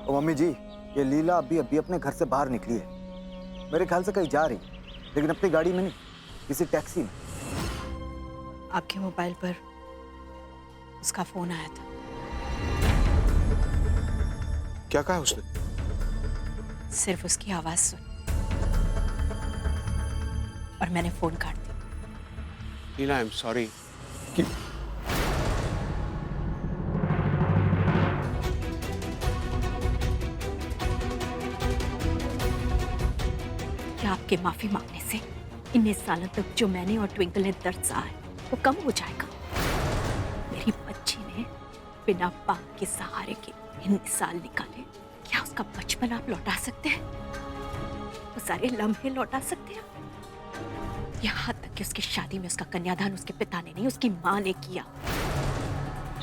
ओ mummy जी, ये लीला अभी अभी अपने घर से बाहर निकली है। मेरे ख्याल से कहीं जा रही, लेकिन अपनी गाड़ी में नहीं, किसी टैक्सी में। आपके मोबाइल पर उसका फोन आया था। क्या कहा उसने? सिर्फ उसकी आवाज सुन और मैंने फोन काट दिया। लीला, आई एम सॉरी कि क्या आपके माफी मांगने से इतने सालों तक जो मैंने और ट्विंकल ने दर्द सहा है वो कम हो जाएगा? मेरी बच्ची ने बिना बाप के सहारे के इतने साल निकाले, क्या उसका बचपन आप लौटा सकते हैं? वो सारे लम्हे लौटा सकते हैं? यहाँ तक कि उसकी शादी में उसका कन्यादान उसके पिता ने नहीं, उसकी माँ ने किया।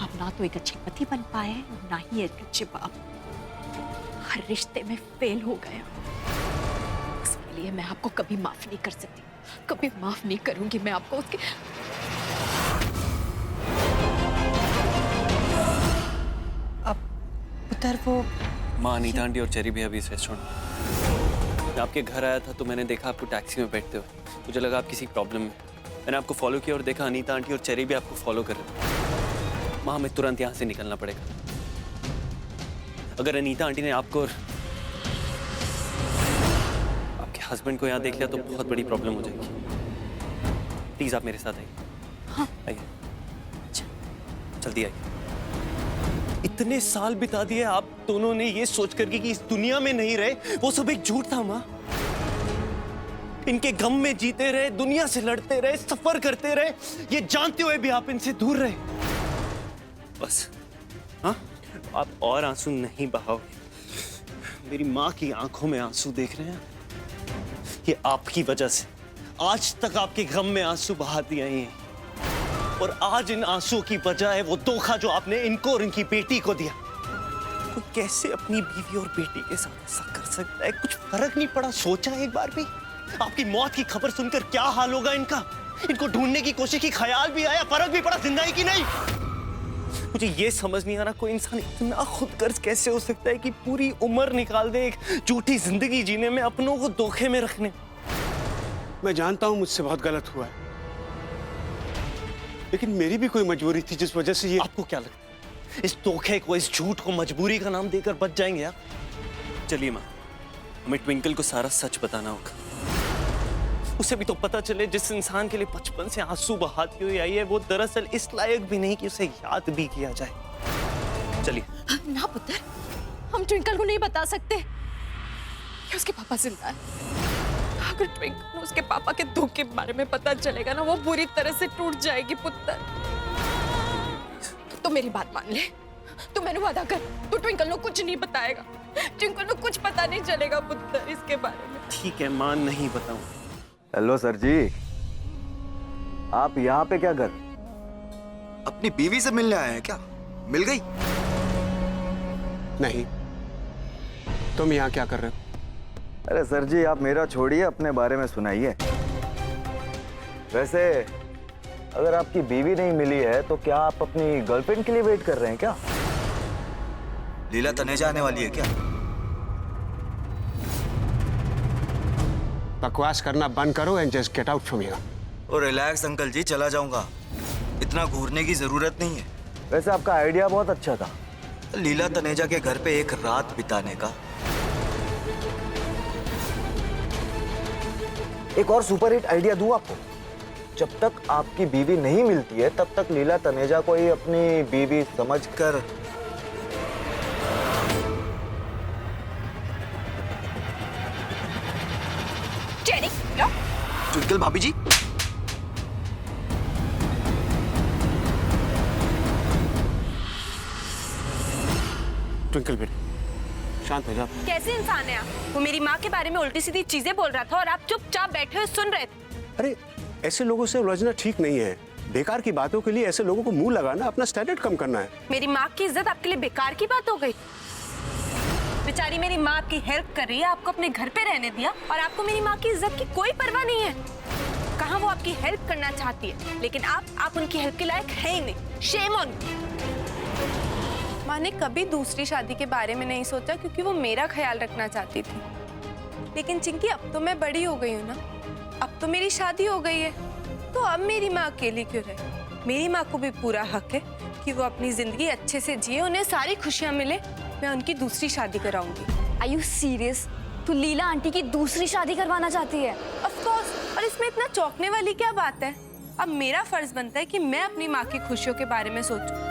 आप ना तो एक अच्छे पति बन पाए, ना ही एक अच्छे बाप। हर रिश्ते में फेल हो गया। इसके लिए मैं आपको कभी माफ नहीं कर सकती, कभी माफ नहीं करूंगी मैं आपको। उसके अब उधर वो माँ, अनीता आंटी और चेरी भी अभी इस रेस्टोरेंट। मैं आपके घर आया था तो मैंने देखा आपको टैक्सी में बैठते हुए। मुझे लगा आप किसी प्रॉब्लम में। मैंने आपको फॉलो किया और देखा अनीता आंटी और चेरी भी आपको फॉलो कर रहे थे। माँ, हमें तुरंत यहाँ से निकलना पड़ेगा। अगर अनीता आंटी ने आपको और आपके हस्बैंड को यहाँ देख लिया तो बहुत बड़ी प्रॉब्लम हो जाएगी। प्लीज आप मेरे साथ आइए। हाँ। आइए, जल्दी आइए। इतने साल बिता दिए आप दोनों ने ये सोच करके कि इस दुनिया में नहीं रहे, वो सब एक झूठ था माँ। इनके गम में जीते रहे, दुनिया से लड़ते रहे, सफर करते रहे, ये जानते हुए भी आप इनसे दूर रहे। बस हाँ, आप और आंसू नहीं बहाओगे। मेरी माँ की आंखों में आंसू देख रहे हैं, ये आपकी वजह से आज तक आपके गम में आंसू बहाती आई हैं। और आज इन आंसुओं की वजह है वो धोखा जो आपने इनको और इनकी बेटी को दिया। कोई कैसे अपनी बीवी और बेटी के साथ ऐसा कर सकता है? कुछ फर्क नहीं पड़ा? सोचा एक बार भी? आपकी मौत की खबर सुनकर क्या हाल होगा इनका? इनको ढूंढने की कोशिश की, ख्याल भी आया, फर्क भी पड़ा, जिंदा है कि नहीं? मुझे ये समझ नहीं आ रहा, कोई इंसान इतना खुदगर्ज कैसे हो सकता है कि पूरी उम्र निकाल दे एक झूठी जिंदगी जीने में, अपनों को धोखे में रखने। मैं जानता हूं मुझसे बहुत गलत हुआ है, लेकिन मेरी भी कोई मजबूरी थी जिस वजह से ये। आपको क्या लगता है इस धोखे को, इस झूठ को मजबूरी का नाम देकर बच जाएंगे आप? चलिए माँ, हमें ट्विंकल को सारा सच बताना होगा। उसे भी तो पता चले जिस इंसान के लिए बचपन से आंसू बहाती हुई आई है वो दरअसल इस लायक भी नहीं कि उसे याद भी किया जाए। चलिए। ना पुत्र, हम ट्विंकल को नहीं बता सकते कि उसके पापा जिंदा है। अगर ट्विंकल को उसके पापा के धोखे के बारे में पता चलेगा ना, वो बुरी तरह से टूट जाएगी पुत्र। तो मेरी बात मान ले, तू मैंने वादा कर, तू ट्विंकल को कुछ नहीं बताएगा। ट्विंकल को कुछ पता नहीं चलेगा पुत्र इसके बारे में। ठीक है मां, नहीं बताऊं। हेलो सर जी, आप यहाँ पे क्या कर? अपनी बीवी से मिलने आए हैं क्या? मिल गई? नहीं, तुम यहाँ क्या कर रहे हो? अरे सर जी, आप मेरा छोड़िए, अपने बारे में सुनाइए। वैसे अगर आपकी बीवी नहीं मिली है तो क्या आप अपनी गर्लफ्रेंड के लिए वेट कर रहे हैं क्या? लीला तनेजा आने वाली है क्या? बकवास करना बंद करो and just get out from here. Oh relax uncle ji, चला जाऊंगा, इतना घूरने की जरूरत नहीं है। वैसे आपका आइडिया बहुत अच्छा था, लीला तनेजा के घर पे एक रात बिताने का। एक और सुपर हिट आइडिया दूं आपको। जब तक आपकी बीवी नहीं मिलती है तब तक लीला तनेजा को ही अपनी बीवी समझकर ट्विंकल भाभी जी, ट्विंकल बेटी, शांत हो जाओ। कैसे इंसान है आप? वो मेरी माँ के बारे में उल्टी सीधी चीजें बोल रहा था और आप चुपचाप बैठे हुए सुन रहे थे। अरे ऐसे लोगों से उलझना ठीक नहीं है। बेकार की बातों के लिए ऐसे लोगों को मुंह लगाना, अपना स्टैंडर्ड कम करना है। मेरी माँ की इज्जत आपके लिए बेकार की बात हो गई? बेचारी मेरी माँ आपकी हेल्प कर रही है, आपको अपने घर पे रहने दिया और आपको मेरी माँ की इज्जत की कोई परवाह नहीं है। कहाँ वो आपकी हेल्प करना चाहती है, लेकिन आप उनकी हेल्प के लायक है ही नहीं। Shame on. माँ ने कभी दूसरी शादी के बारे में नहीं सोचा क्योंकि वो मेरा ख्याल रखना चाहती थी। लेकिन चिंकी, अब तो मैं बड़ी हो गई हूँ ना, अब तो मेरी शादी हो गई है, तो अब मेरी माँ अकेली क्यों रहे? मेरी माँ को भी पूरा हक है कि वो अपनी जिंदगी अच्छे से जिए, उन्हें सारी खुशियाँ मिले। मैं उनकी दूसरी शादी कराऊंगी। Are you serious? तू लीला आंटी की दूसरी शादी करवाना चाहती है? Of course, और इसमें इतना चौंकने वाली क्या बात है? अब मेरा फर्ज बनता है कि मैं अपनी माँ की खुशियों के बारे में सोचूं।